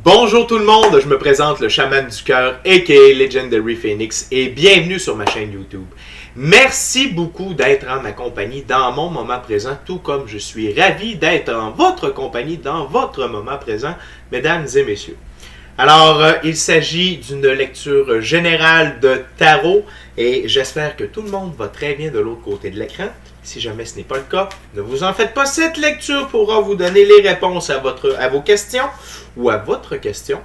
Bonjour tout le monde, je me présente le chaman du cœur, aka Legendary Phoenix, et bienvenue sur ma chaîne YouTube. Merci beaucoup d'être en ma compagnie dans mon moment présent, tout comme je suis ravi d'être en votre compagnie dans votre moment présent, mesdames et messieurs. Alors, il s'agit d'une lecture générale de tarot, et j'espère que tout le monde va très bien de l'autre côté de l'écran. Si jamais ce n'est pas le cas, ne vous en faites pas. Cette lecture pourra vous donner les réponses à vos questions ou à votre question.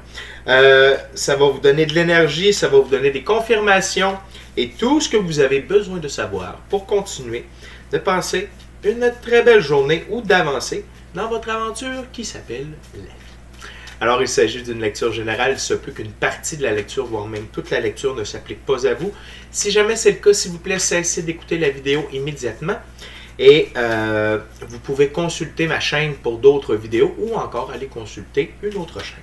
Ça va vous donner de l'énergie, ça va vous donner des confirmations et tout ce que vous avez besoin de savoir pour continuer de passer une très belle journée ou d'avancer dans votre aventure qui s'appelle la vie. Alors, il s'agit d'une lecture générale. Il se peut qu'une partie de la lecture, voire même toute la lecture, ne s'applique pas à vous. Si jamais c'est le cas, s'il vous plaît, cessez d'écouter la vidéo immédiatement. Et vous pouvez consulter ma chaîne pour d'autres vidéos ou encore aller consulter une autre chaîne.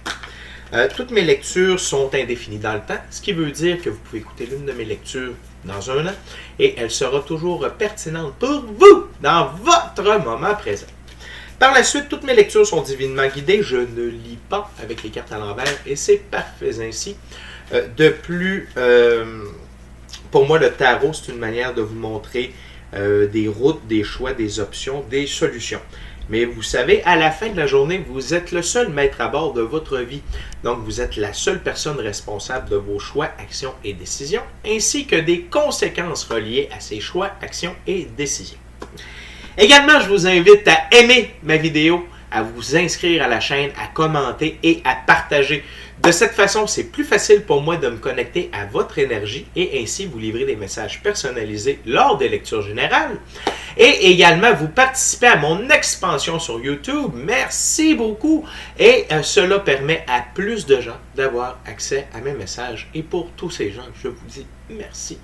Toutes mes lectures sont indéfinies dans le temps, ce qui veut dire que vous pouvez écouter l'une de mes lectures dans un an et elle sera toujours pertinente pour vous dans votre moment présent. Par la suite, toutes mes lectures sont divinement guidées. Je ne lis pas avec les cartes à l'envers et c'est parfait ainsi. De plus, pour moi, le tarot, c'est une manière de vous montrer des routes, des choix, des options, des solutions. Mais vous savez, à la fin de la journée, vous êtes le seul maître à bord de votre vie. Donc, vous êtes la seule personne responsable de vos choix, actions et décisions, ainsi que des conséquences reliées à ces choix, actions et décisions. Également, je vous invite à aimer ma vidéo, à vous inscrire à la chaîne, à commenter et à partager. De cette façon, c'est plus facile pour moi de me connecter à votre énergie et ainsi vous livrer des messages personnalisés lors des lectures générales. Et également, vous participez à mon expansion sur YouTube. Merci beaucoup. Et cela permet à plus de gens d'avoir accès à mes messages. Et pour tous ces gens, je vous dis merci.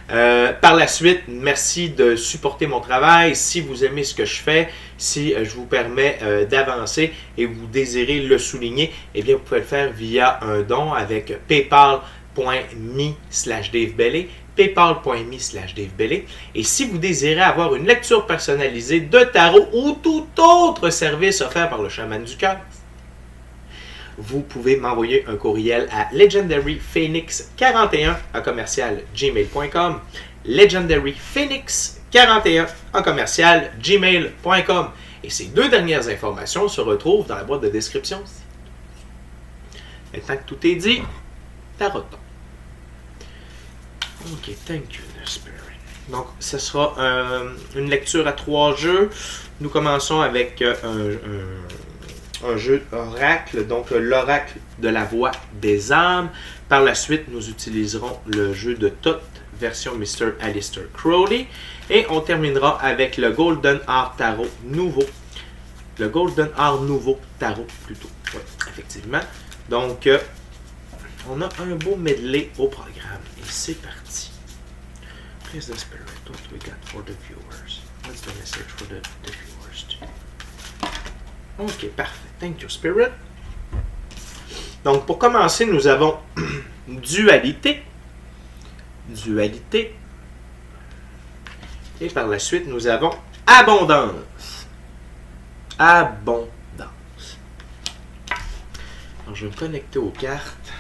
Par la suite, merci de supporter mon travail. Si vous aimez ce que je fais, si je vous permets d'avancer et vous désirez le souligner, eh bien, vous pouvez le faire via un don avec paypal.me/DaveBellé, paypal.me/DaveBellé. Et si vous désirez avoir une lecture personnalisée de tarot ou tout autre service offert par le chaman du cœur, vous pouvez m'envoyer un courriel à legendaryphoenix41@gmail.com, legendaryphoenix41@gmail.com. Et ces deux dernières informations se retrouvent dans la boîte de description. Maintenant que tout est dit, tarotons. Ok, thank you, the spirit. Donc, ce sera une lecture à 3 jeux. Nous commençons avec un jeu oracle, donc l'oracle de la voix des âmes. Par la suite, nous utiliserons le jeu de Thoth, version Mr. Aleister Crowley. Et on terminera avec le Golden Heart Tarot nouveau. Le Golden Heart nouveau Tarot, plutôt. Oui, effectivement. Donc, on a un beau medley au programme. Et c'est parti. Please the spirit, what we got for the viewers? What's the message for the viewers today? Ok, parfait. Thank you, Spirit. Donc, pour commencer, nous avons dualité. Dualité. Et par la suite, nous avons abondance. Abondance. Alors, je vais me connecter aux cartes.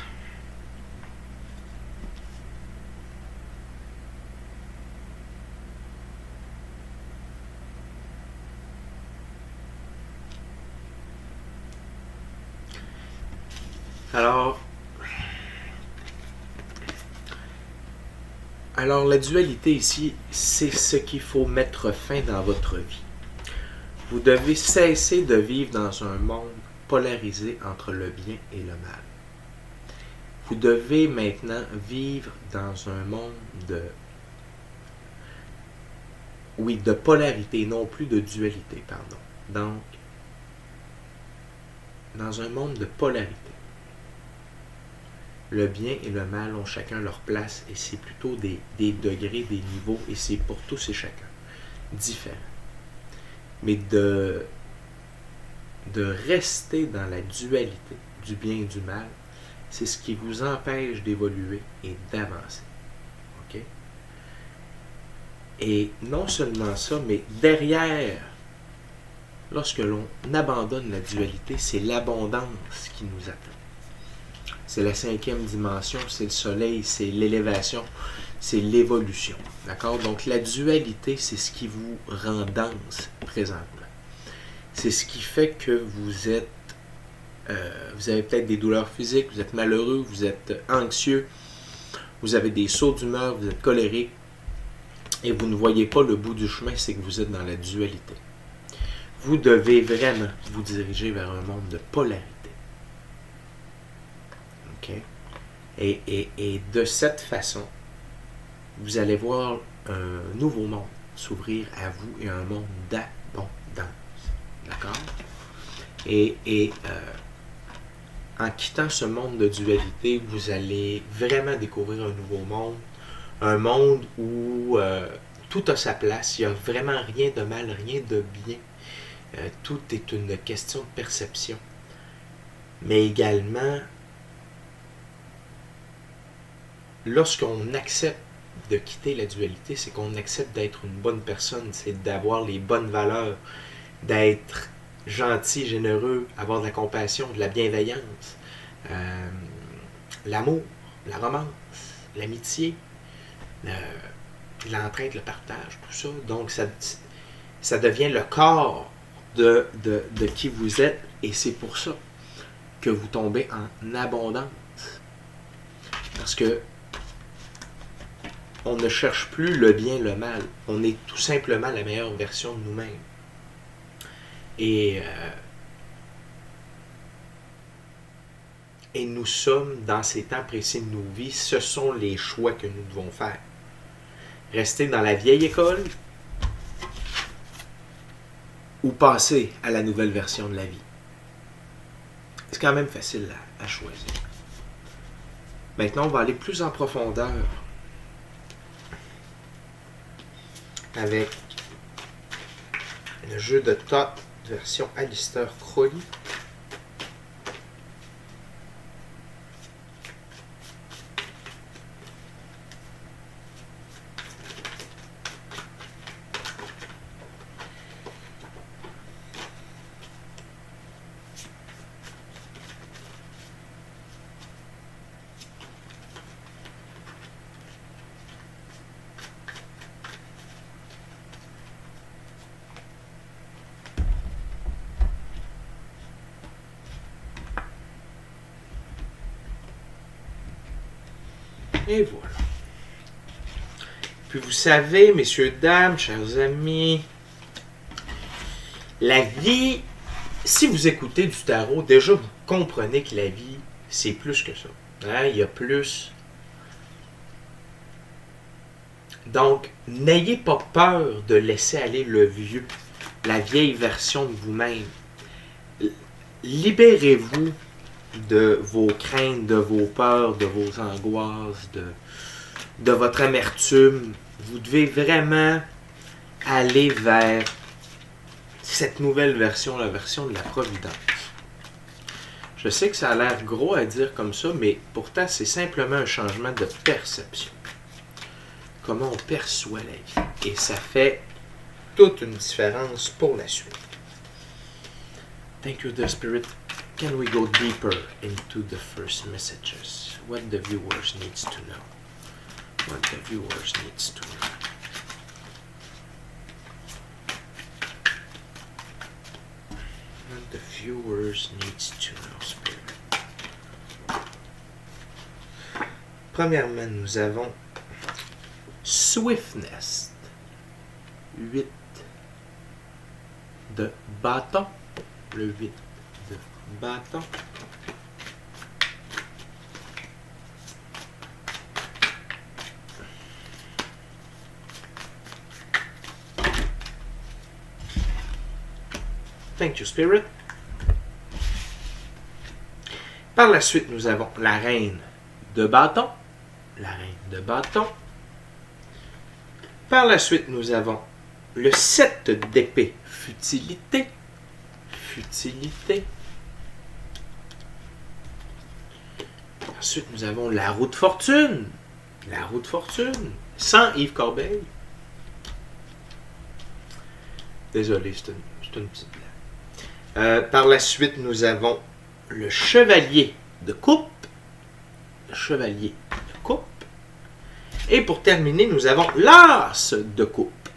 Alors, la dualité ici, c'est ce qu'il faut mettre fin dans votre vie. Vous devez cesser de vivre dans un monde polarisé entre le bien et le mal. Vous devez maintenant vivre dans un monde de polarité, non plus de dualité, pardon. Donc, dans un monde de polarité. Le bien et le mal ont chacun leur place et c'est plutôt des degrés, des niveaux et c'est pour tous et chacun différent. Mais de rester dans la dualité du bien et du mal, c'est ce qui vous empêche d'évoluer et d'avancer. OK? Et non seulement ça, mais derrière lorsque l'on abandonne la dualité, c'est l'abondance qui nous attend. C'est la 5e dimension, c'est le soleil, c'est l'élévation, c'est l'évolution. D'accord? Donc la dualité, c'est ce qui vous rend dense présentement. C'est ce qui fait que vous êtes, vous avez peut-être des douleurs physiques, vous êtes malheureux, vous êtes anxieux, vous avez des sauts d'humeur, vous êtes colérique, et vous ne voyez pas le bout du chemin, c'est que vous êtes dans la dualité. Vous devez vraiment vous diriger vers un monde de polarité. OK? Et de cette façon, vous allez voir un nouveau monde s'ouvrir à vous et un monde d'abondance. D'accord? Et en quittant ce monde de dualité, vous allez vraiment découvrir un nouveau monde. Un monde où tout a sa place. Il n'y a vraiment rien de mal, rien de bien. Tout est une question de perception. Mais également, lorsqu'on accepte de quitter la dualité, c'est qu'on accepte d'être une bonne personne, c'est d'avoir les bonnes valeurs, d'être gentil, généreux, avoir de la compassion, de la bienveillance, l'amour, la romance, l'amitié, l'entraide, le partage, tout ça. Donc, ça devient le corps de qui vous êtes, et c'est pour ça que vous tombez en abondance. Parce que on ne cherche plus le bien, le mal. On est tout simplement la meilleure version de nous-mêmes. Et nous sommes dans ces temps précis de nos vies, ce sont les choix que nous devons faire. Rester dans la vieille école ou passer à la nouvelle version de la vie. C'est quand même facile à choisir. Maintenant, on va aller plus en profondeur avec le jeu de Thoth version Aleister Crowley. Et voilà. Puis vous savez, messieurs, dames, chers amis, la vie, si vous écoutez du tarot, déjà vous comprenez que la vie, c'est plus que ça. Hein? Il y a plus. Donc, n'ayez pas peur de laisser aller le vieux, la vieille version de vous-même. Libérez-vous de vos craintes, de vos peurs, de vos angoisses, de votre amertume. Vous devez vraiment aller vers cette nouvelle version, la version de la providence. Je sais que ça a l'air gros à dire comme ça, mais pourtant c'est simplement un changement de perception. Comment on perçoit la vie. Et ça fait toute une différence pour la suite. Thank you, the Spirit. Can we go deeper into the first messages? What the viewers needs to know. What the viewers needs to know. What the viewers needs to know, Spirit. Premièrement, nous avons Swiftness. 8 de bâton. Le 8 de bâton. Thank you, Spirit. Par la suite, nous avons la reine de bâton. La reine de bâton. Par la suite, nous avons le 7 d'épée. Futilité. Futilité. Ensuite, nous avons la roue de fortune. La roue de fortune. Sans Yves Corbeil. Désolé, c'est une petite blague. Par la suite, nous avons le chevalier de coupe. Le chevalier de coupe. Et pour terminer, nous avons l'as de coupe.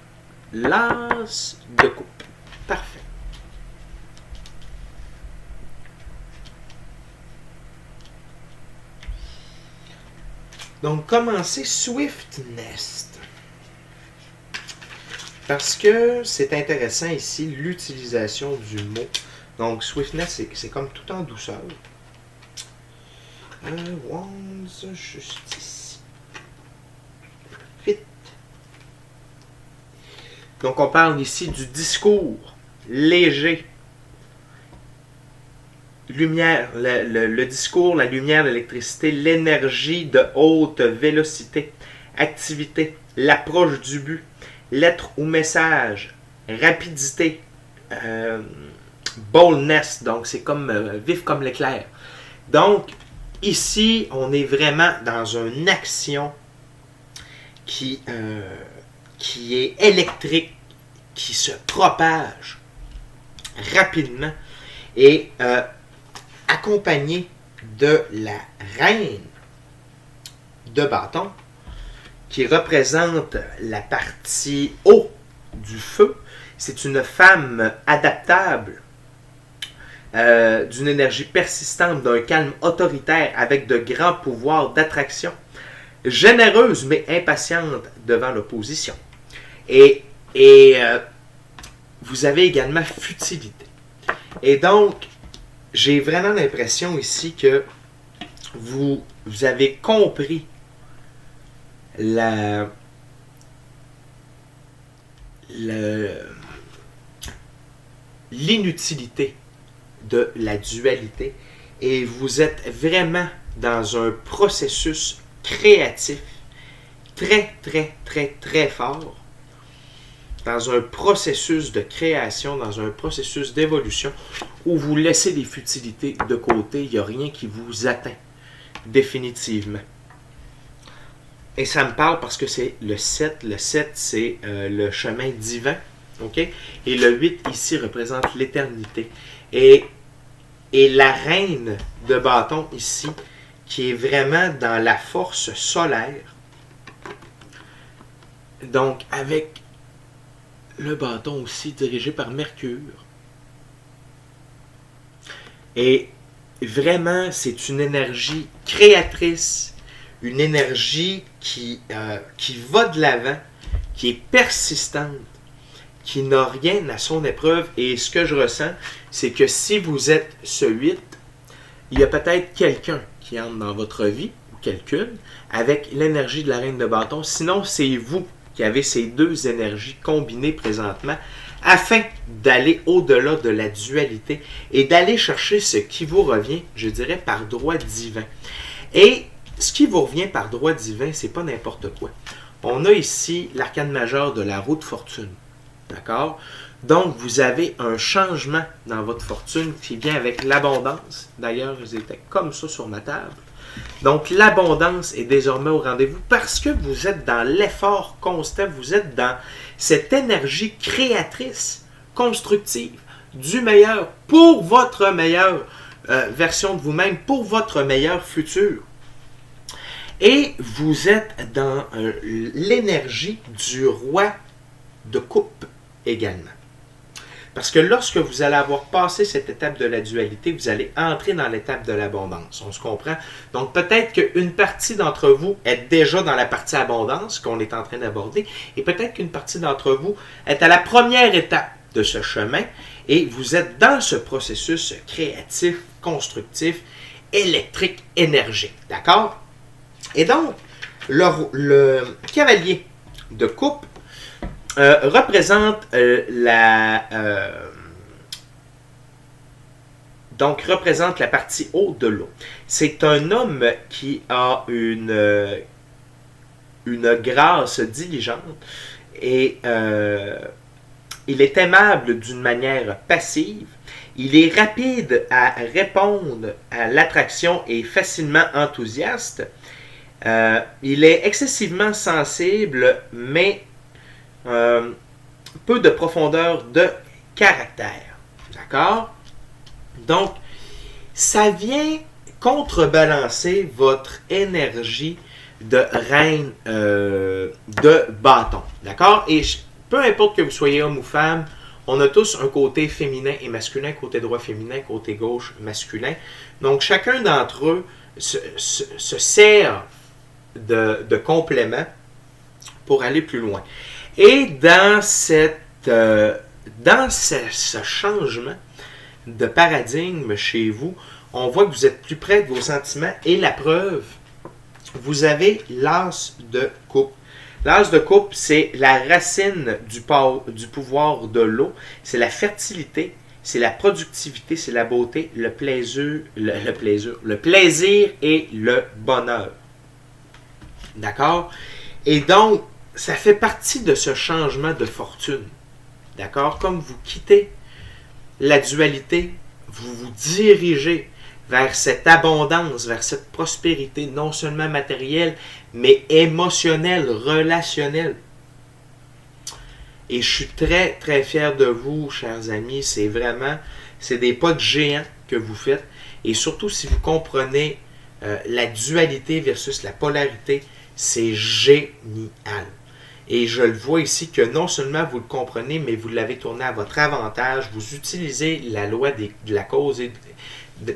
L'as de coupe. Parfait. Donc, commencez Swiftness. Parce que c'est intéressant ici, l'utilisation du mot. Donc, Swiftness, c'est comme tout en douceur. Wands, juste ici. Vite. Donc, on parle ici du discours léger. Lumière, le discours, la lumière, l'électricité, l'énergie de haute vélocité, activité, l'approche du but, lettre ou message, rapidité, boldness, donc c'est comme vif comme l'éclair. Donc, ici, on est vraiment dans une action qui est électrique, qui se propage rapidement et accompagné de la reine de bâton qui représente la partie haut du feu. C'est une femme adaptable, d'une énergie persistante, d'un calme autoritaire avec de grands pouvoirs d'attraction, généreuse mais impatiente devant l'opposition. Et vous avez également futilité. Et donc, j'ai vraiment l'impression ici que vous avez compris l'inutilité de la dualité et vous êtes vraiment dans un processus créatif très, très, très, très fort, dans un processus de création, dans un processus d'évolution où vous laissez les futilités de côté, il n'y a rien qui vous atteint définitivement. Et ça me parle parce que c'est le 7. Le 7, c'est le chemin divin. Okay? Et le 8, ici, représente l'éternité. Et la reine de bâton, ici, qui est vraiment dans la force solaire. Donc, avec le bâton aussi dirigé par Mercure. Et vraiment, c'est une énergie créatrice, une énergie qui va de l'avant, qui est persistante, qui n'a rien à son épreuve. Et ce que je ressens, c'est que si vous êtes ce 8, il y a peut-être quelqu'un qui entre dans votre vie, ou quelqu'une, avec l'énergie de la reine de bâton. Sinon, c'est vous qui avez ces deux énergies combinées présentement afin d'aller au-delà de la dualité et d'aller chercher ce qui vous revient, je dirais, par droit divin. Et ce qui vous revient par droit divin, c'est pas n'importe quoi. On a ici l'arcane majeur de la roue de fortune. D'accord? Donc, vous avez un changement dans votre fortune qui vient avec l'abondance. D'ailleurs, ils étaient comme ça sur ma table. Donc, l'abondance est désormais au rendez-vous parce que vous êtes dans l'effort constant, vous êtes dans cette énergie créatrice, constructive, du meilleur pour votre meilleure version de vous-même, pour votre meilleur futur. Et vous êtes dans l'énergie du roi de coupe également. Parce que lorsque vous allez avoir passé cette étape de la dualité, vous allez entrer dans l'étape de l'abondance. On se comprend? Donc peut-être qu'une partie d'entre vous est déjà dans la partie abondance qu'on est en train d'aborder et peut-être qu'une partie d'entre vous est à la première étape de ce chemin et vous êtes dans ce processus créatif, constructif, électrique, énergique. D'accord? Et donc, le cavalier de coupe représente représente la partie haute de l'eau. C'est un homme qui a une grâce diligente et il est aimable d'une manière passive. Il est rapide à répondre à l'attraction et facilement enthousiaste. Il est excessivement sensible, mais peu de profondeur de caractère. D'accord? Donc, ça vient contrebalancer votre énergie de reine de bâton. D'accord? Et peu importe que vous soyez homme ou femme, on a tous un côté féminin et masculin, côté droit féminin, côté gauche masculin. Donc, chacun d'entre eux se sert de compléments pour aller plus loin. Et dans ce changement de paradigme chez vous, on voit que vous êtes plus près de vos sentiments et la preuve, vous avez l'as de coupe. L'as de coupe, c'est la racine du pouvoir de l'eau, c'est la fertilité, c'est la productivité, c'est la beauté, le plaisir et le bonheur. D'accord? Et donc, ça fait partie de ce changement de fortune. D'accord? Comme vous quittez la dualité, vous vous dirigez vers cette abondance, vers cette prospérité, non seulement matérielle, mais émotionnelle, relationnelle. Et je suis très, très fier de vous, chers amis. C'est des pas de géant que vous faites. Et surtout, si vous comprenez la dualité versus la polarité, c'est génial. Et je le vois ici que non seulement vous le comprenez, mais vous l'avez tourné à votre avantage. Vous utilisez la loi de la cause et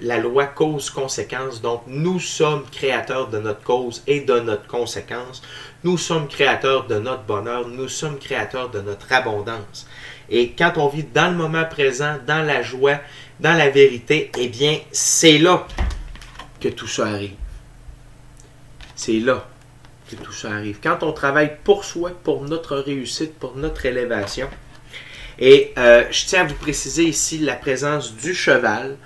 la loi cause-conséquence. Donc, nous sommes créateurs de notre cause et de notre conséquence. Nous sommes créateurs de notre bonheur. Nous sommes créateurs de notre abondance. Et quand on vit dans le moment présent, dans la joie, dans la vérité, eh bien, c'est là que tout ça arrive. C'est là que tout ça arrive. Quand on travaille pour soi, pour notre réussite, pour notre élévation. Et je tiens à vous préciser ici la présence du cheval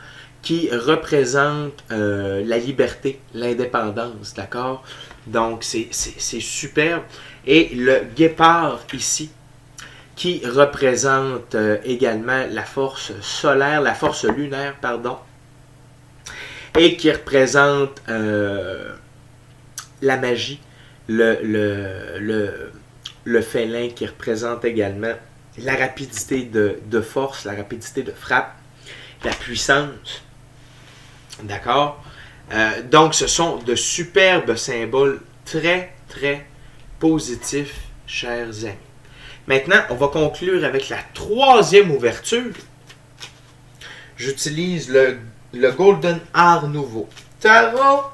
qui représente la liberté, l'indépendance, d'accord? Donc, c'est superbe. Et le guépard ici, qui représente également la force solaire, la force lunaire, pardon, et qui représente la magie, le félin qui représente également la rapidité de force, la rapidité de frappe, la puissance. D'accord? Donc, ce sont de superbes symboles très, très positifs, chers amis. Maintenant, on va conclure avec la troisième ouverture. J'utilise le Golden Art Nouveau Tarot.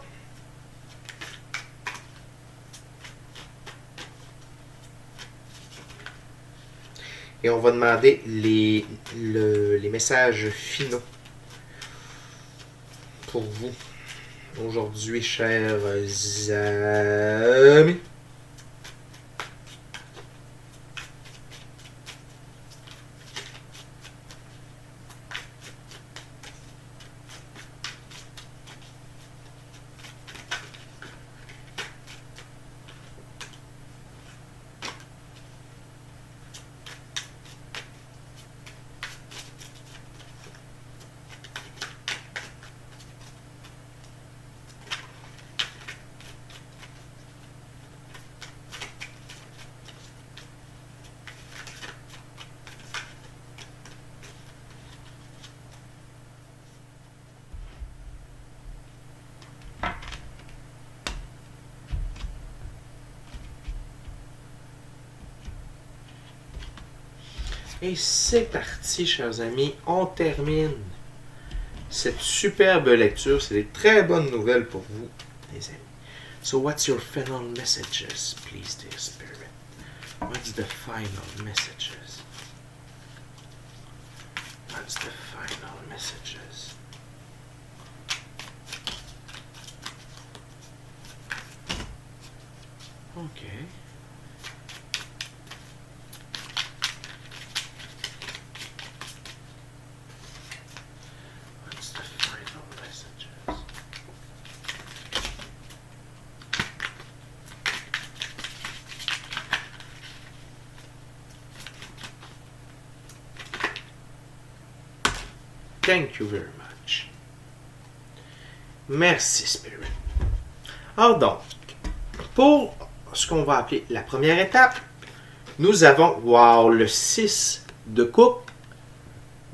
Et on va demander les messages finaux pour vous aujourd'hui, chers amis. Et c'est parti, chers amis. On termine cette superbe lecture. C'est des très bonnes nouvelles pour vous, les amis. So what's your final messages, please, dear Spirit? What's the final messages? What's the final messages? Okay. What's the final messages? Thank you very much. Merci, Spirit. Alors donc, pour ce qu'on va appeler la première étape, nous avons, wow, le 6 de coupe.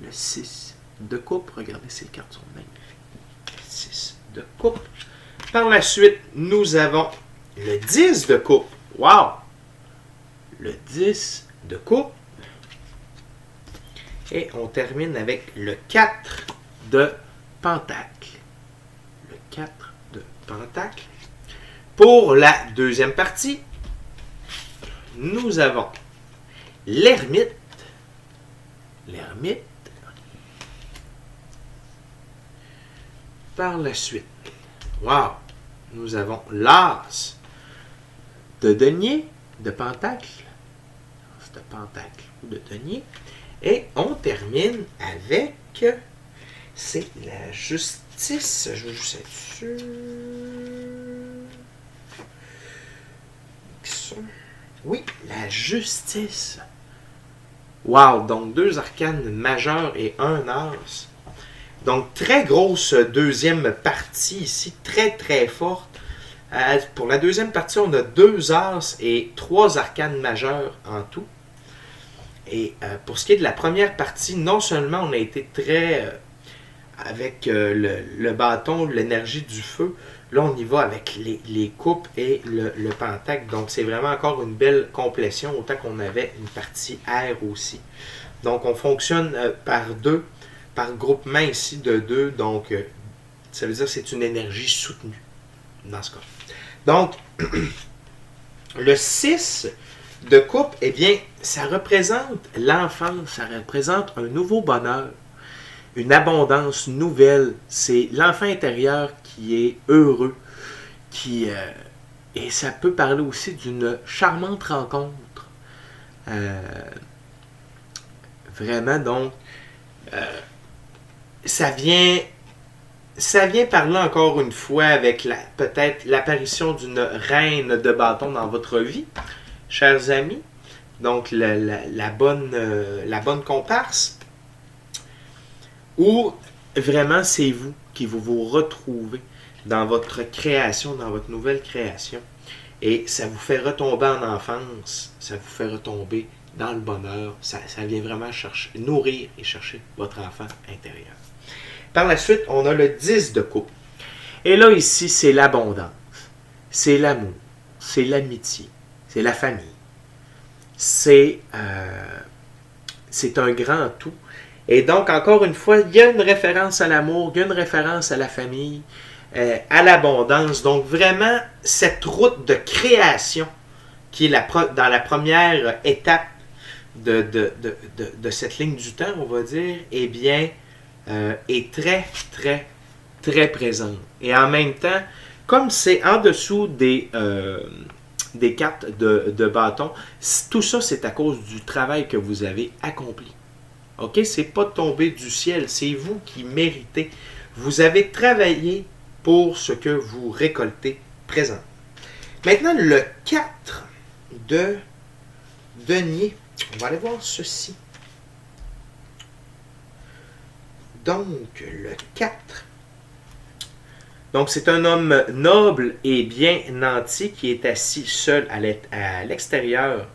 Le 6 de coupe. Regardez, ces cartes sont magnifiques. 6 de coupe. Par la suite, nous avons le 10 de coupe. Wow! Le 10 de coupe. Et on termine avec le 4 de pentacle. Le 4 de pentacle. Pour la deuxième partie, nous avons l'ermite. L'ermite. Par la suite, wow, nous avons l'as de denier, de pentacle. L'as de pentacle ou de denier. Et on termine avec, c'est la justice. Je veux juste être sûr. Oui, la justice. Wow, donc 2 arcanes majeures et un as. Donc très grosse deuxième partie ici, très très forte. Pour la deuxième partie, on a 2 as et 3 arcanes majeures en tout. Et pour ce qui est de la première partie, non seulement on a été très avec le bâton, l'énergie du feu, là on y va avec les coupes et le pentacle. Donc c'est vraiment encore une belle complétion, autant qu'on avait une partie air aussi. Donc on fonctionne par groupement ici de 2, donc ça veut dire que c'est une énergie soutenue dans ce cas. Donc le 6 de coupe, eh bien, ça représente l'enfance, ça représente un nouveau bonheur, une abondance nouvelle. C'est l'enfant intérieur qui est heureux, et ça peut parler aussi d'une charmante rencontre. Vraiment, donc, ça vient parler encore une fois avec peut-être l'apparition d'une reine de bâton dans votre vie, chers amis. Donc, la bonne comparse. Ou vraiment, c'est vous qui vous retrouvez dans votre création, dans votre nouvelle création. Et ça vous fait retomber en enfance, ça vous fait retomber dans le bonheur. Ça vient vraiment nourrir et chercher votre enfant intérieur. Par la suite, on a le 10 de coupe. Et là, ici, c'est l'abondance, c'est l'amour, c'est l'amitié, c'est la famille. C'est un grand tout. Et donc, encore une fois, il y a une référence à l'amour, il y a une référence à la famille, à l'abondance. Donc, vraiment, cette route de création qui est dans la première étape de cette ligne du temps, on va dire, eh bien, est très, très, très présente. Et en même temps, comme c'est en dessous des cartes de bâton, tout ça, c'est à cause du travail que vous avez accompli. OK? C'est pas tombé du ciel, c'est vous qui méritez. Vous avez travaillé pour ce que vous récoltez présent. Maintenant, le 4 de denier. On va aller voir ceci. Donc, le 4. Donc, c'est un homme noble et bien nanti qui est assis seul à l'extérieur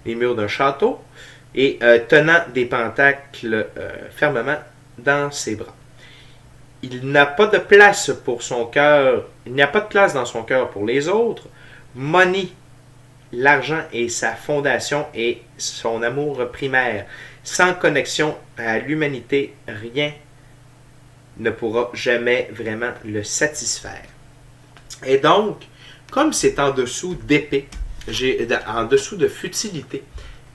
des murs d'un château et tenant des pentacles fermement dans ses bras. Il n'a pas de place pour son cœur, il n'y a pas de place dans son cœur pour les autres. Money, l'argent est sa fondation et son amour primaire. Sans connexion à l'humanité, rien ne pourra jamais vraiment le satisfaire. Et donc, comme c'est en dessous d'épée, en dessous de futilité,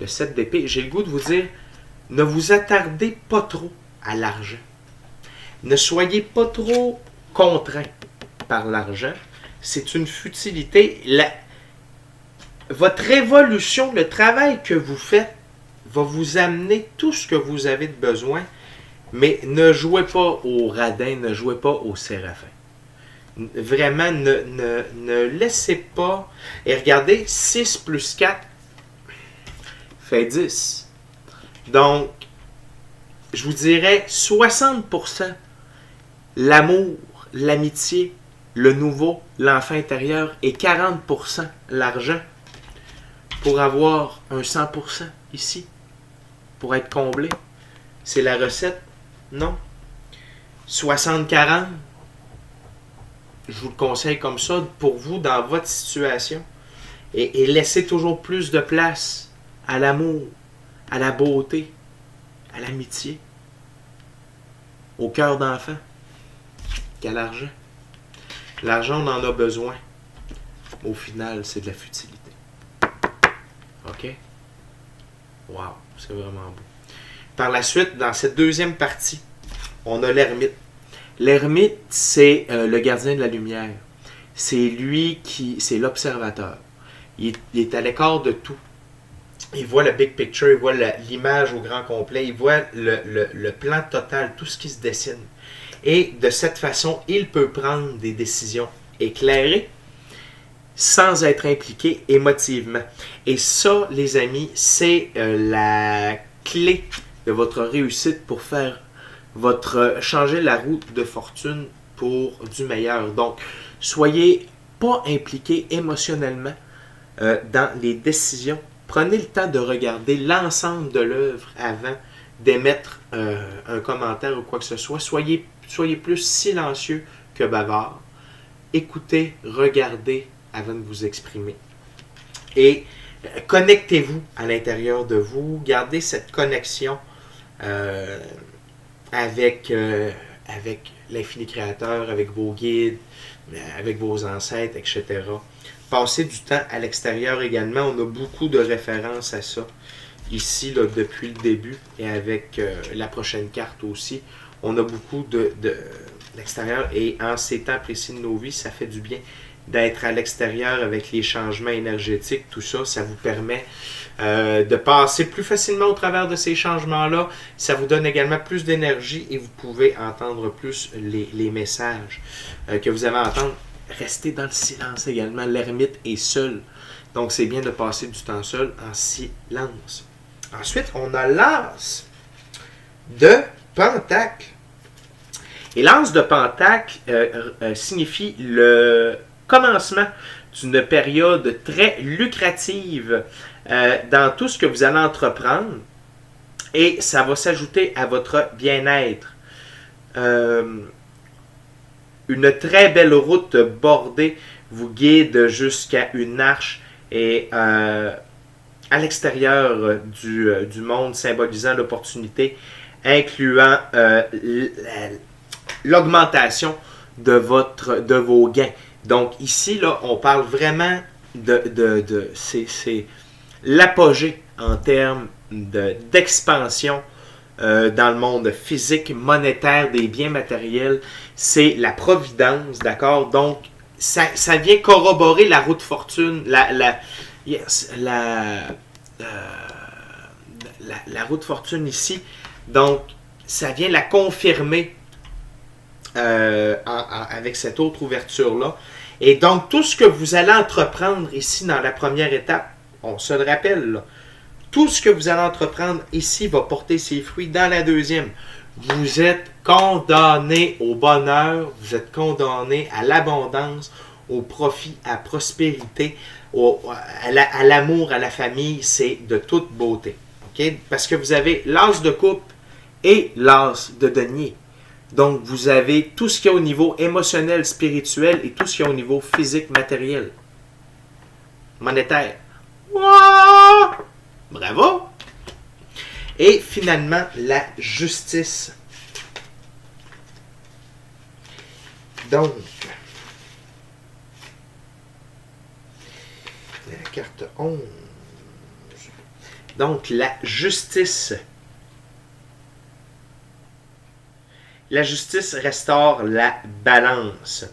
le 7 d'épée, j'ai le goût de vous dire, ne vous attardez pas trop à l'argent. Ne soyez pas trop contraint par l'argent. C'est une futilité. Votre évolution, le travail que vous faites, va vous amener tout ce que vous avez de besoin, mais ne jouez pas au radin, ne jouez pas au séraphin. Vraiment, ne laissez pas... Et regardez, 6 plus 4 fait 10. Donc, je vous dirais 60% l'amour, l'amitié, le nouveau, l'enfant intérieur et 40% l'argent pour avoir un 100% ici, pour être comblé. C'est la recette? Non, 60-40. Je vous le conseille comme ça pour vous dans votre situation. Et laissez toujours plus de place à l'amour, à la beauté, à l'amitié, au cœur d'enfant, qu'à l'argent. L'argent, on en a besoin. Au final, c'est de la futilité. OK? Wow, c'est vraiment beau. Par la suite, dans cette deuxième partie, on a l'ermite. L'ermite, c'est le gardien de la lumière. C'est lui c'est l'observateur. Il est à l'écart de tout. Il voit le big picture, il voit l'image au grand complet, il voit le plan total, tout ce qui se dessine. Et de cette façon, il peut prendre des décisions éclairées sans être impliqué émotivement. Et ça, les amis, c'est la clé de votre réussite pour faire changer la route de fortune pour du meilleur. Donc, soyez pas impliqué émotionnellement dans les décisions. Prenez le temps de regarder l'ensemble de l'œuvre avant d'émettre un commentaire ou quoi que ce soit. Soyez plus silencieux que bavard. Écoutez, regardez avant de vous exprimer. Et connectez-vous à l'intérieur de vous. Gardez cette connexion avec l'infini créateur, avec vos guides, avec vos ancêtres, etc. Passez du temps à l'extérieur également. On a beaucoup de références à ça ici là, depuis le début et avec la prochaine carte aussi. On a beaucoup de l'extérieur et en ces temps précis de nos vies, ça fait du bien d'être à l'extérieur avec les changements énergétiques. Tout ça, ça vous permet de passer plus facilement au travers de ces changements-là. Ça vous donne également plus d'énergie et vous pouvez entendre plus les messages que vous avez à entendre. Restez dans le silence également. L'ermite est seul. Donc, c'est bien de passer du temps seul en silence. Ensuite, on a l'as de Pentacle. Et l'as de Pentacle signifie le commencement d'une période très lucrative dans tout ce que vous allez entreprendre. Et ça va s'ajouter à votre bien-être. Une très belle route bordée vous guide jusqu'à une arche et à l'extérieur du monde symbolisant l'opportunité, incluant l'augmentation de vos gains. Donc ici, là, on parle vraiment c'est l'apogée en termes d'expansion dans le monde physique, monétaire, des biens matériels. C'est la providence, d'accord? Donc, ça vient corroborer la route fortune, la route fortune ici. Donc, ça vient la confirmer avec cette autre ouverture-là. Et donc, tout ce que vous allez entreprendre ici dans la première étape, on se le rappelle, là, tout ce que vous allez entreprendre ici va porter ses fruits dans la deuxième. Vous êtes condamné au bonheur, vous êtes condamné à l'abondance, au profit, à la prospérité, à l'amour, à la famille. C'est de toute beauté. Okay? Parce que vous avez l'as de coupe et l'as de denier. Donc, vous avez tout ce qu'il y a au niveau émotionnel, spirituel et tout ce qu'il y a au niveau physique, matériel, monétaire. Wow! Bravo! Et finalement, la justice. Donc, la carte 11. Donc, la justice. La justice restaure la balance.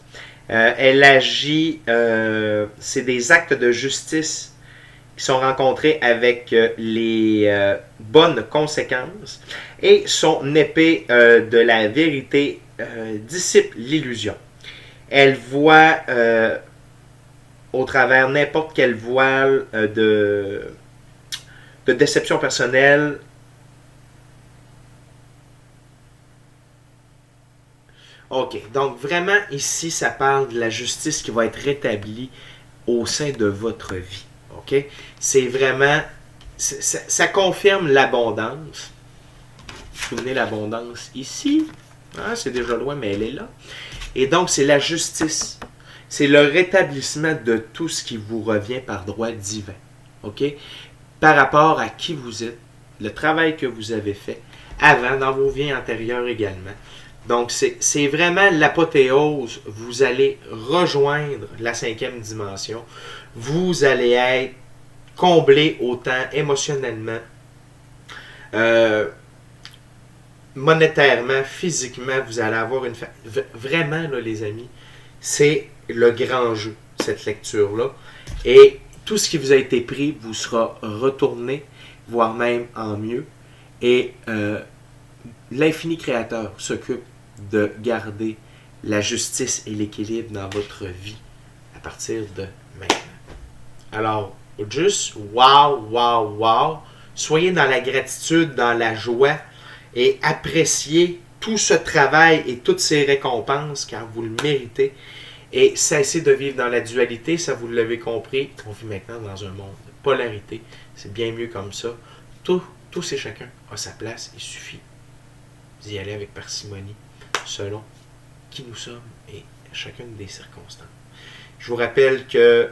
Elle agit, c'est des actes de justice qui sont rencontrés avec les bonnes conséquences. Et son épée de la vérité dissipe l'illusion. Elle voit au travers n'importe quel voile de déception personnelle. OK, donc vraiment ici, ça parle de la justice qui va être rétablie au sein de votre vie. OK? C'est vraiment, ça confirme l'abondance. Vous souvenez l'abondance ici. Ah, c'est déjà loin, mais elle est là. Et donc, c'est la justice. C'est le rétablissement de tout ce qui vous revient par droit divin. OK? Par rapport à qui vous êtes, le travail que vous avez fait avant, dans vos vies antérieures également. Donc, c'est vraiment l'apothéose. Vous allez rejoindre la 5e dimension. Vous allez être comblé autant émotionnellement, monétairement, physiquement. Vous allez avoir une... Vraiment, là, les amis, c'est le grand jeu, cette lecture-là. Et tout ce qui vous a été pris vous sera retourné, voire même en mieux. Et l'infini créateur s'occupe de garder la justice et l'équilibre dans votre vie à partir de maintenant. Alors, juste wow. Soyez dans la gratitude, dans la joie et appréciez tout ce travail et toutes ces récompenses car vous le méritez. Et cessez de vivre dans la dualité, ça vous l'avez compris. On vit maintenant dans un monde de polarité. C'est bien mieux comme ça. Tous et chacun a sa place. Il suffit d'y aller avec parcimonie, selon qui nous sommes et chacune des circonstances. Je vous rappelle que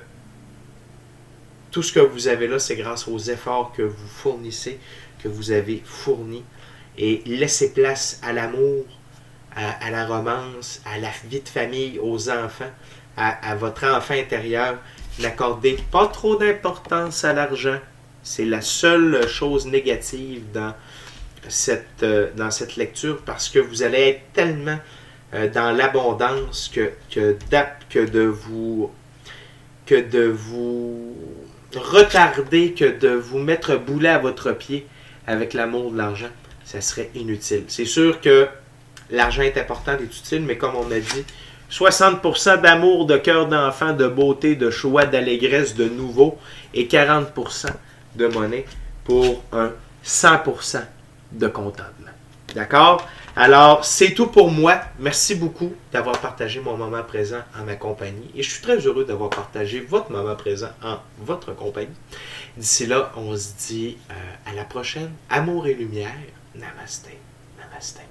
tout ce que vous avez là, c'est grâce aux efforts que vous fournissez, que vous avez fournis. Et laissez place à l'amour, à la romance, à la vie de famille, aux enfants, à votre enfant intérieur. N'accordez pas trop d'importance à l'argent. C'est la seule chose négative dans cette lecture parce que vous allez être tellement dans l'abondance que de vous retarder, que de vous mettre boulet à votre pied avec l'amour de l'argent, ça serait inutile. C'est sûr que l'argent est important, est utile, mais comme on a dit, 60% d'amour, de cœur d'enfant, de beauté, de choix, d'allégresse, de nouveau, et 40% de monnaie pour un 100% de contentement. D'accord? Alors, c'est tout pour moi. Merci beaucoup d'avoir partagé mon moment présent en ma compagnie. Et je suis très heureux d'avoir partagé votre moment présent en votre compagnie. D'ici là, on se dit à la prochaine. Amour et lumière. Namasté. Namasté.